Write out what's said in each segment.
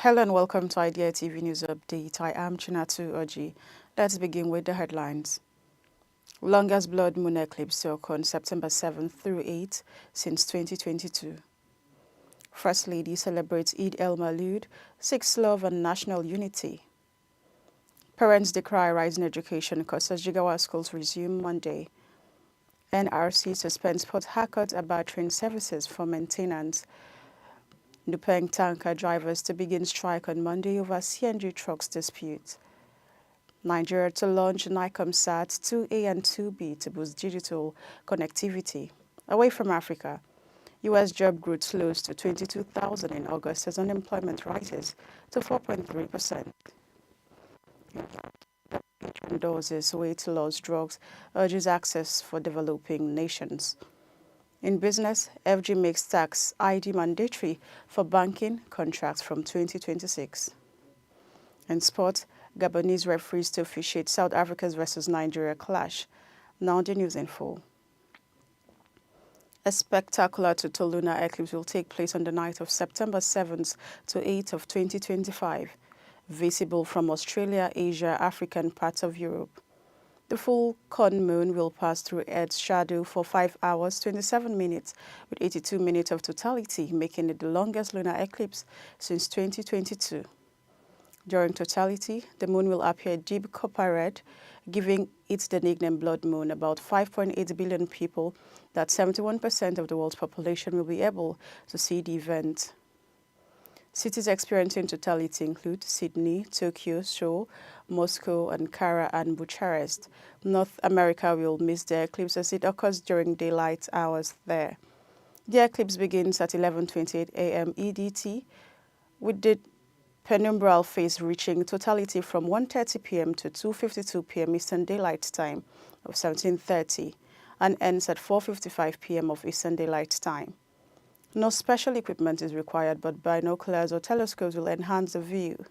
Hello and welcome to Idea TV News Update. I am Chinatu Oji. Let's begin with the headlines. Longest blood moon eclipse to occur on September 7th through 8th since 2022. First Lady celebrates EID-EL-MAULUD, seeks love and national unity. Parents decry rising education costs as JIGAWA schools resume Monday. NRC suspends Port Harcourt about train services for maintenance. NUPENG tanker drivers to begin strike on Monday over CNG trucks dispute. Nigeria to launch NICOMSAT 2A and 2B to boost digital connectivity. Away from Africa, U.S. job growth slows to 22,000 in August as unemployment rises to 4.3%. Endorses weight loss drugs, urges access for developing nations. In business, FG makes tax ID mandatory for banking contracts from 2026. In sport, Gabonese referees to officiate South Africa's versus Nigeria clash. Now the news in full. A spectacular total lunar eclipse will take place on the night of September 7th to 8th of 2025, visible from Australia, Asia, Africa and parts of Europe. The full corn moon will pass through Earth's shadow for 5 hours, 27 minutes, with 82 minutes of totality, making it the longest lunar eclipse since 2022. During totality, the moon will appear deep copper red, giving it the nickname Blood Moon. About 5.8 billion people, that's 71% of the world's population, will be able to see the event. Cities experiencing totality include Sydney, Tokyo, Seoul, Moscow, Ankara, and Bucharest. North America will miss the eclipse as it occurs during daylight hours there. The eclipse begins at 11:28 a.m. EDT, with the penumbral phase reaching totality from 1:30 p.m. to 2:52 p.m. Eastern Daylight Time of 17:30 and ends at 4:55 p.m. of Eastern Daylight Time. No special equipment is required, but binoculars or telescopes will enhance the view.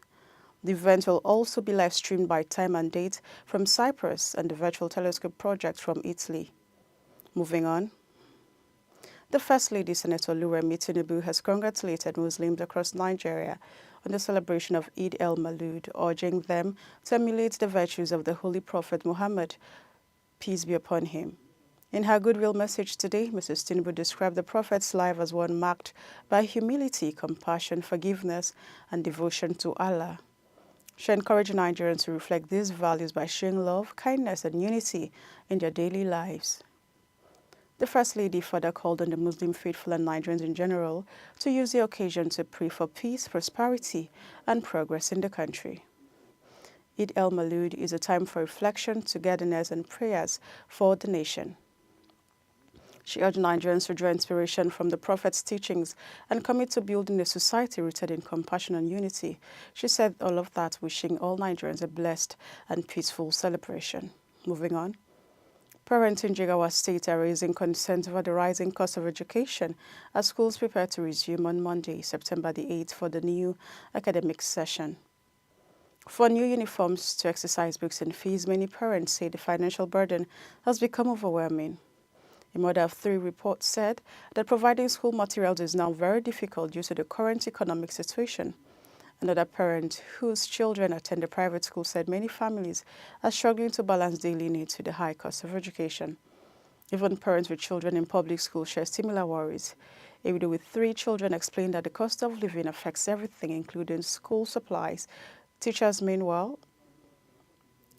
The event will also be live-streamed by time and date from Cyprus and the Virtual Telescope Project from Italy. Moving on. The First Lady, Senator Oluremi Tinubu, has congratulated Muslims across Nigeria on the celebration of Eid-el-Maulud, urging them to emulate the virtues of the Holy Prophet Muhammad, peace be upon him. In her goodwill message today, Mrs. Tinubu described the Prophet's life as one marked by humility, compassion, forgiveness, and devotion to Allah. She encouraged Nigerians to reflect these values by showing love, kindness, and unity in their daily lives. The First Lady further called on the Muslim faithful and Nigerians in general to use the occasion to pray for peace, prosperity, and progress in the country. Eid-el-Maulud is a time for reflection, togetherness, and prayers for the nation. She urged Nigerians to draw inspiration from the Prophet's teachings and commit to building a society rooted in compassion and unity. She said all of that, wishing all Nigerians a blessed and peaceful celebration. Moving on. Parents in JIGAWA State are raising concerns over the rising cost of education as schools prepare to resume on Monday, September the 8th for the new academic session. For new uniforms to exercise books and fees, many parents say the financial burden has become overwhelming. A mother of 3 report said that providing school materials is now very difficult due to the current economic situation. Another parent whose children attend a private school said many families are struggling to balance daily needs with the high cost of education. Even parents with children in public schools share similar worries. A widow with 3 children explained that the cost of living affects everything, including school supplies. Teachers, meanwhile,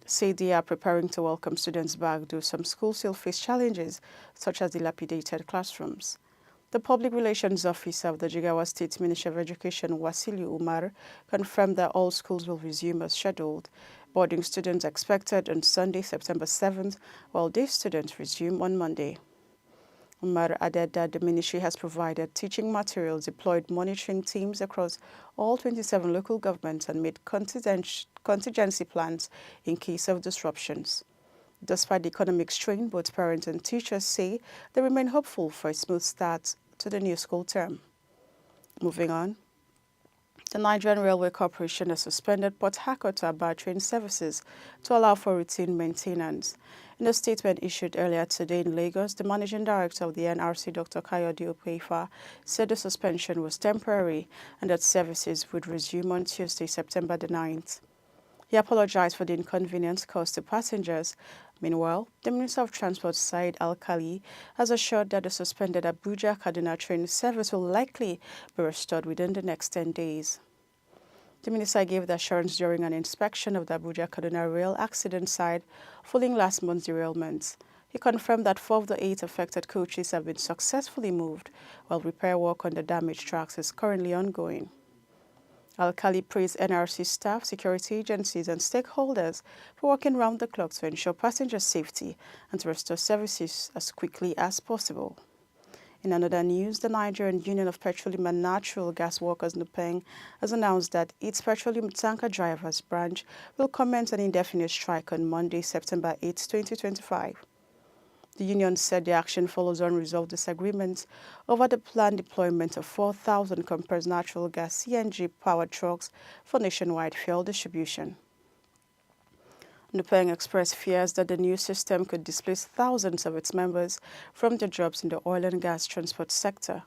say they are preparing to welcome students back, though some schools still face challenges, such as dilapidated classrooms. The Public Relations Officer of the JIGAWA State Ministry of Education, Wasiliu Umar, confirmed that all schools will resume as scheduled. Boarding students expected on Sunday, September 7th, while day students resume on Monday. Umar added that the ministry has provided teaching materials, deployed monitoring teams across all 27 local governments, and made contingency plans in case of disruptions. Despite the economic strain, both parents and teachers say they remain hopeful for a smooth start to the new school term. Moving on. The Nigerian Railway Corporation has suspended Port Harcourt to Aba train services to allow for routine maintenance. In a statement issued earlier today in Lagos, the Managing Director of the NRC, Dr. Kayode Opeifa, said the suspension was temporary and that services would resume on Tuesday, September the 9th. He apologized for the inconvenience caused to passengers. Meanwhile, the Minister of Transport, Said Al-Khali, has assured that the suspended Abuja-Kaduna train service will likely be restored within the next 10 days. The minister gave the assurance during an inspection of the Abuja-Kaduna rail accident site following last month's derailment. He confirmed that 4 of the 8 affected coaches have been successfully moved, while repair work on the damaged tracks is currently ongoing. Al-Khali praised NRC staff, security agencies and stakeholders for working round the clock to ensure passenger safety and to restore services as quickly as possible. In another news, the Nigerian Union of Petroleum and Natural Gas Workers NUPENG has announced that its petroleum tanker drivers branch will commence an indefinite strike on Monday, September 8, 2025. The union said the action follows unresolved disagreements over the planned deployment of 4,000 compressed natural gas CNG-powered trucks for nationwide fuel distribution. NUPENG expressed fears that the new system could displace thousands of its members from their jobs in the oil and gas transport sector.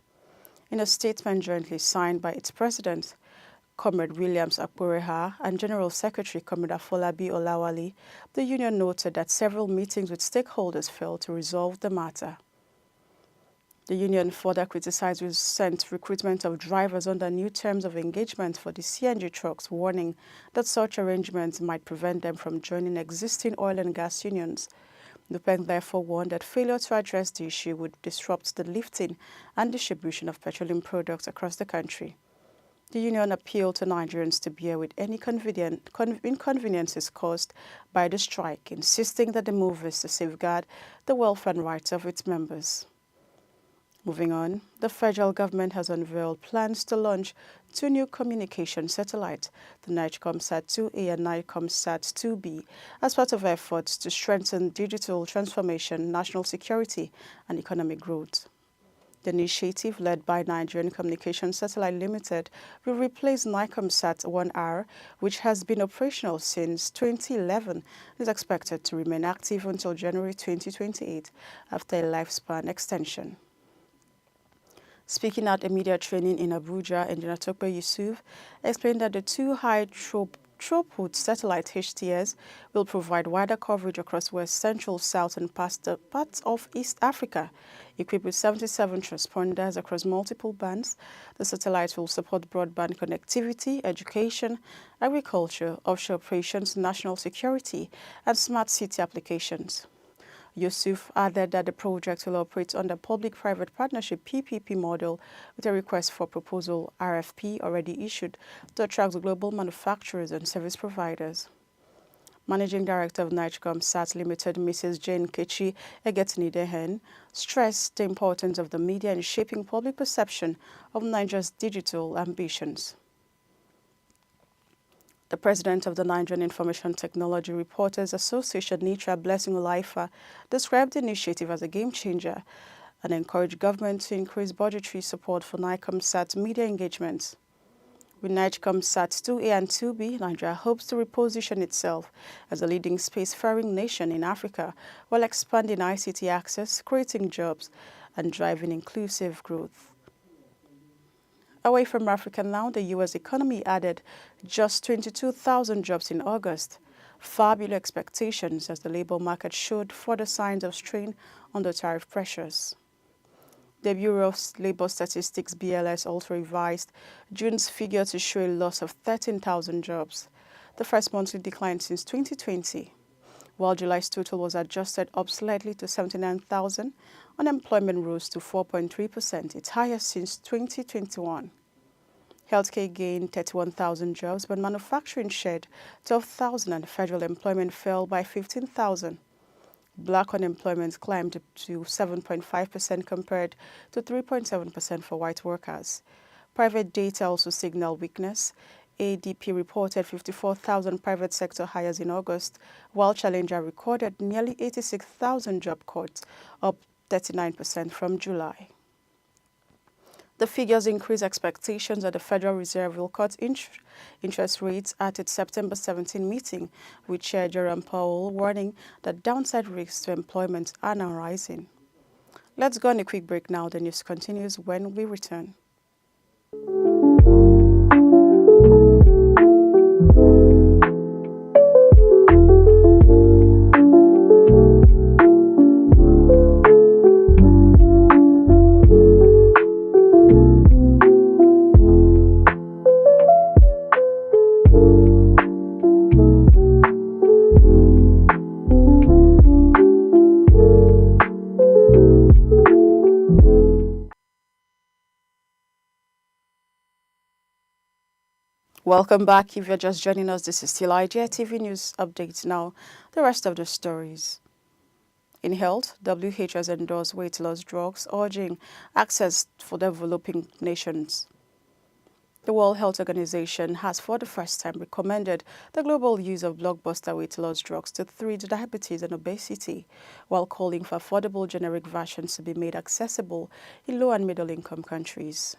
In a statement jointly signed by its president, Comrade Williams Akporeha, and General Secretary Comrade Afolabi Olawale, the union noted that several meetings with stakeholders failed to resolve the matter. The union further criticized recent recruitment of drivers under new terms of engagement for the CNG trucks, warning that such arrangements might prevent them from joining existing oil and gas unions. NUPENG therefore warned that failure to address the issue would disrupt the lifting and distribution of petroleum products across the country. The union appealed to Nigerians to bear with any inconveniences caused by the strike, insisting that the move is to safeguard the welfare and rights of its members. Moving on, the federal government has unveiled plans to launch 2 new communication satellites, the NIGCOMSAT-2A and NIGCOMSAT-2B, as part of efforts to strengthen digital transformation, national security, and economic growth. The initiative, led by Nigerian Communication Satellite Limited, will replace NIGCOMSAT-1R, which has been operational since 2011 and is expected to remain active until January 2028 after a lifespan extension. Speaking at a media training in Abuja, Engineer Tope Yusuf explained that the 2 high-throughput satellite HTS will provide wider coverage across West, Central, South and parts of East Africa. Equipped with 77 transponders across multiple bands, the satellites will support broadband connectivity, education, agriculture, offshore operations, national security, and smart city applications. Yusuf added that the project will operate under Public-Private Partnership PPP model with a request for proposal RFP already issued to attract global manufacturers and service providers. Managing Director of NIGCOMSAT Limited, Mrs. Jane Kechi Egetnidehen, stressed the importance of the media in shaping public perception of Nigeria's digital ambitions. The president of the Nigerian Information Technology Reporters Association, Nitra Blessing Olaifa, described the initiative as a game-changer and encouraged government to increase budgetary support for NIGCOMSAT media engagements. With NIGCOMSAT-2A and 2B, Nigeria hopes to reposition itself as a leading spacefaring nation in Africa while expanding ICT access, creating jobs, and driving inclusive growth. Away from Africa now, the U.S. economy added just 22,000 jobs in August, far below expectations as the labor market showed further signs of strain under tariff pressures. The Bureau of Labor Statistics (BLS) also revised June's figure to show a loss of 13,000 jobs, the first monthly decline since 2020. While July's total was adjusted up slightly to 79,000, unemployment rose to 4.3%, its highest since 2021. Healthcare gained 31,000 jobs, but manufacturing shed 12,000 and federal employment fell by 15,000. Black unemployment climbed to 7.5% compared to 3.7% for white workers. Private data also signaled weakness. ADP reported 54,000 private sector hires in August, while Challenger recorded nearly 86,000 job cuts, up 39% from July. The figures increase expectations that the Federal Reserve will cut interest rates at its September 17 meeting, with Chair Jerome Powell warning that downside risks to employment are now rising. Let's go on a quick break now. The news continues when we return. Welcome back. If you're just joining us, this is still IGTV News Updates now. The rest of the stories. In health, WHO has endorsed weight loss drugs, urging access for developing nations. The World Health Organization has for the first time recommended the global use of blockbuster weight loss drugs to treat diabetes and obesity, while calling for affordable generic versions to be made accessible in low and middle income countries.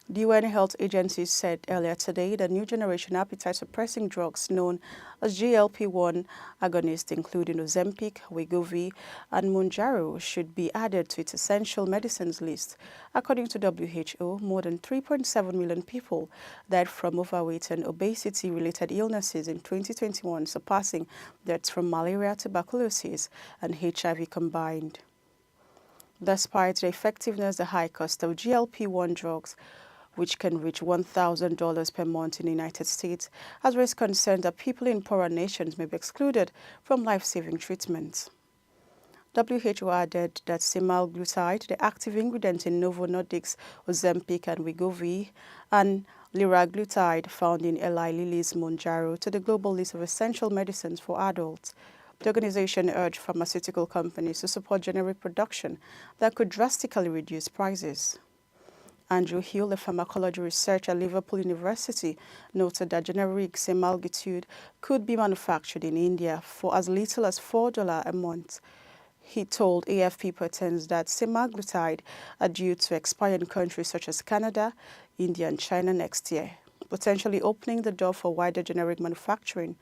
The UN Health Agency said earlier today that new generation appetite-suppressing drugs known as GLP-1 agonists, including Ozempic, Wegovy, and Mounjaro, should be added to its essential medicines list. According to WHO, more than 3.7 million people died from overweight and obesity-related illnesses in 2021, surpassing deaths from malaria, tuberculosis, and HIV combined. Despite the effectiveness, the high cost of GLP-1 drugs, which can reach $1,000 per month in the United States, has raised concern that people in poorer nations may be excluded from life-saving treatments. WHO added that semaglutide, the active ingredient in Novo Nordisk's Ozempic and Wegovy, and liraglutide, found in Eli Lilly's Mounjaro, to the global list of essential medicines for adults. The organization urged pharmaceutical companies to support generic production that could drastically reduce prices. Andrew Hill, a pharmacology researcher at Liverpool University, noted that generic semaglutide could be manufactured in India for as little as $4 a month. He told AFP pretends that semaglutide are due to expire in countries such as Canada, India, and China next year, potentially opening the door for wider generic manufacturing.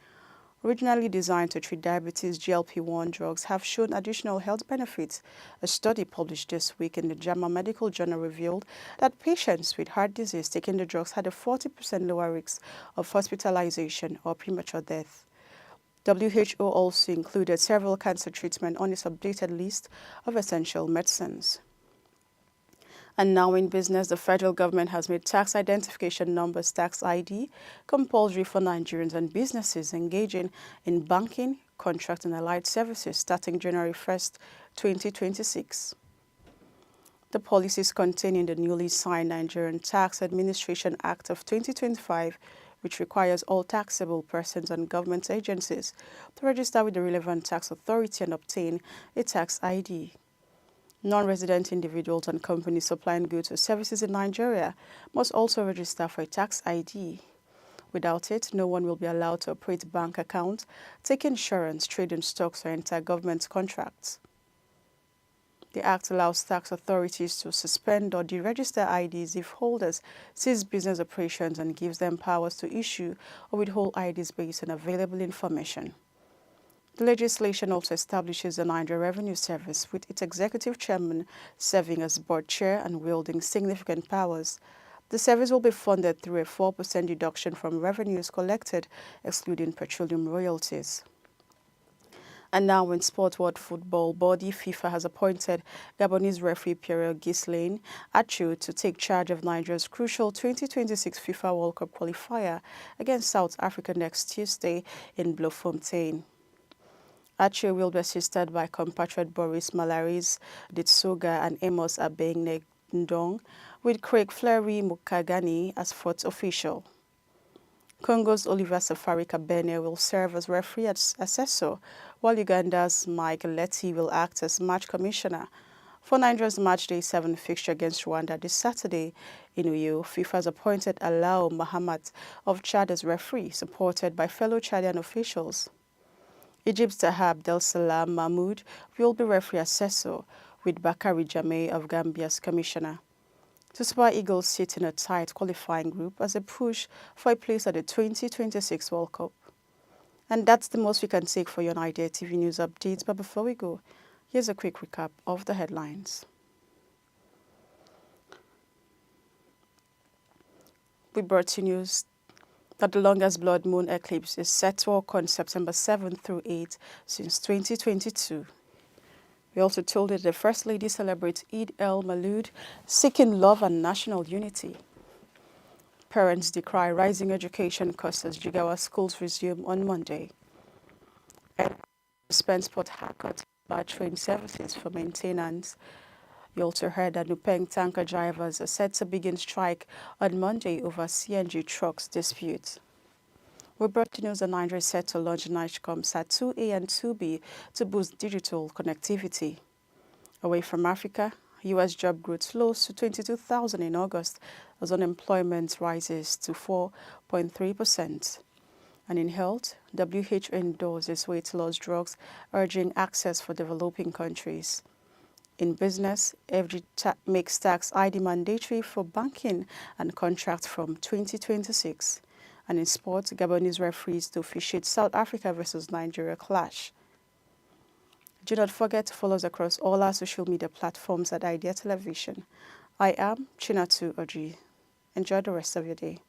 Originally designed to treat diabetes, GLP-1 drugs have shown additional health benefits. A study published this week in the JAMA Medical Journal revealed that patients with heart disease taking the drugs had a 40% lower risk of hospitalization or premature death. WHO also included several cancer treatments on its updated list of essential medicines. And now in business, the federal government has made tax identification numbers, tax ID, compulsory for Nigerians and businesses engaging in banking, contract and allied services starting January 1st, 2026. The policies contained in the newly signed Nigerian Tax Administration Act of 2025, which requires all taxable persons and government agencies to register with the relevant tax authority and obtain a tax ID. Non-resident individuals and companies supplying goods or services in Nigeria must also register for a tax ID. Without it, no one will be allowed to operate bank accounts, take insurance, trade in stocks, or enter government contracts. The Act allows tax authorities to suspend or deregister IDs if holders cease business operations and gives them powers to issue or withhold IDs based on available information. The legislation also establishes the Nigeria Revenue Service, with its executive chairman serving as board chair and wielding significant powers. The service will be funded through a 4% deduction from revenues collected, excluding petroleum royalties. And now in sport, world football body FIFA has appointed Gabonese referee Pierre Ghislaine Achu to take charge of Nigeria's crucial 2026 FIFA World Cup qualifier against South Africa next Tuesday in Bloemfontein. Achu will be assisted by compatriot Boris Malaris Ditsoga and Amos Abengne Ndong, with Craig Fleury Mukagani as fourth official. Congo's Oliver Safari Kabene will serve as referee assessor, while Uganda's Mike Letty will act as match commissioner. For Nigeria's matchday 7 fixture against Rwanda this Saturday in Uyo, FIFA has appointed Alao Mahamat of Chad as referee, supported by fellow Chadian officials. Egypt's Tahab Del Salam Mahmoud will be referee assessor, with Bakari Jameh of Gambia's commissioner. The Super Eagles sit in a tight qualifying group as a push for a place at the 2026 World Cup. And that's the most we can take for your Idea TV news updates. But before we go, here's a quick recap of the headlines. We brought you news that the longest blood moon eclipse is set to occur on September 7th through 8th since 2022. We also told you that the First Lady celebrates EID-EL-MAULUD, seeking love and national unity. Parents decry rising education costs as JIGAWA schools resume on Monday. And SUSPENDS Port HARCOURT by train services for maintenance. You also heard that NUPENG tanker drivers are set to begin strike on Monday over CNG trucks dispute. We brought you news that Nigeria is set to launch NICOMSAT 2A and 2B to boost digital connectivity. Away from Africa, U.S. job growth slows to 22,000 in August as unemployment rises to 4.3%. And in health, WHO endorses weight loss drugs, urging access for developing countries. In business, FG makes tax ID mandatory for banking and contracts from 2026. And in sports, Gabonese referees to officiate South Africa versus Nigeria clash. Do not forget to follow us across all our social media platforms at Idea Television. I am Chinatu Oji. Enjoy the rest of your day.